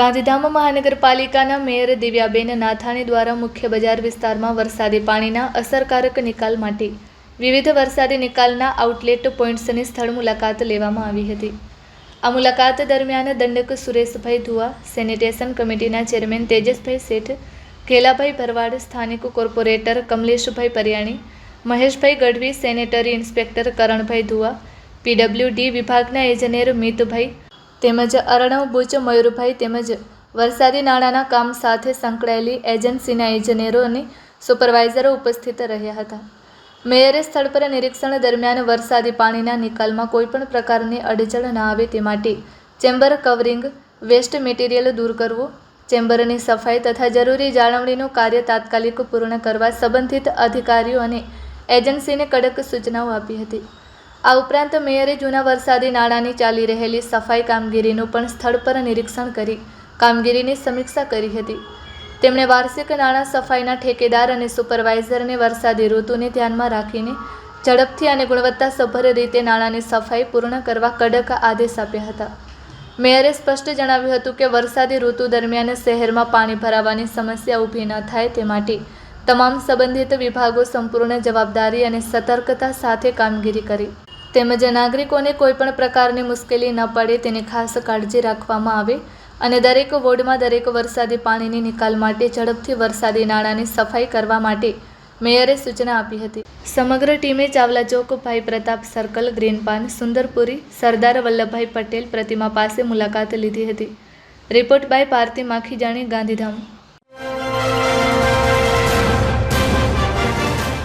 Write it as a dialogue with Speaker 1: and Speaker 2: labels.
Speaker 1: ગાંધીધામ મહાનગરપાલિકાના મેયર દિવ્યાબેન નાથાણી દ્વારા મુખ્ય બજાર વિસ્તારમાં વરસાદી પાણીના અસરકારક નિકાલ માટે વિવિધ વરસાદી નિકાલના આઉટલેટ પોઇન્ટ્સની સ્થળ મુલાકાત લેવામાં આવી હતી। આ મુલાકાત દરમિયાન દંડક સુરેશભાઈ ધુઆ, સેનિટેશન કમિટીના ચેરમેન તેજસભાઈ શેઠ, ઘેલાભાઈ ભરવાડ, સ્થાનિક કોર્પોરેટર કમલેશભાઈ પરિયાણી, મહેશભાઈ Gadhvi, sanitary inspector Karanbhai ધુઆ, PWD વિભાગના એન્જિનિયર મિતભાઈ તેમજ અરણવ બુચ મયુરભાઈ તેમજ વરસાદી નાણાંના કામ સાથે સંકળાયેલી એજન્સીના એન્જિનિયરો અને સુપરવાઇઝરો ઉપસ્થિત રહ્યા હતા। મેયરે સ્થળ પર નિરીક્ષણ દરમિયાન વરસાદી પાણીના નિકાલમાં કોઈપણ પ્રકારની અડચણ ન આવે તે માટે ચેમ્બર કવરિંગ, વેસ્ટ મટીરિયલ દૂર કરવું, ચેમ્બરની સફાઈ તથા જરૂરી જાળવણીનું કાર્ય તાત્કાલિક પૂર્ણ કરવા સંબંધિત અધિકારીઓ અને એજન્સીને કડક સૂચનાઓ આપી હતી। આ ઉપરાંત મેયરે જૂના વરસાદી નાળાની ચાલી રહેલી સફાઈ કામગીરીનું પણ સ્થળ પર નિરીક્ષણ કરી કામગીરીની સમીક્ષા કરી હતી। તેમણે વાર્ષિક નાળા સફાઈના ઠેકેદાર અને સુપરવાઇઝરને વરસાદી ઋતુને ધ્યાનમાં રાખીને ઝડપથી અને ગુણવત્તાસભર રીતે નાળાની સફાઈ પૂર્ણ કરવા કડક આદેશ આપ્યા હતા। મેયરે સ્પષ્ટ જણાવ્યું હતું કે વરસાદી ઋતુ દરમિયાન શહેરમાં પાણી ભરાવાની સમસ્યા ઊભી ન થાય તે માટે તમામ સંબંધિત વિભાગો સંપૂર્ણ જવાબદારી અને સતર્કતા સાથે કામગીરી કરી તેમજ નાગરિકોને કોઈપણ પ્રકારની મુશ્કેલી ન પડે તેની ખાસ કાળજી રાખવામાં આવે અને દરેક વોર્ડમાં દરેક વરસાદી પાણીની નિકાલ માટે ઝડપથી વરસાદી નાળાની સફાઈ કરવા માટે મેયરે સૂચના આપી હતી। સમગ્ર ટીમે ચાવલા ચોક, ભાઈ પ્રતાપ સર્કલ, ગ્રીન પાન, સુંદરપુરી, સરદાર વલ્લભભાઈ પટેલ પ્રતિમા પાસે મુલાકાત લીધી હતી। રિપોર્ટ બાય પાર્થિવ માખીજાણી, ગાંધીધામ।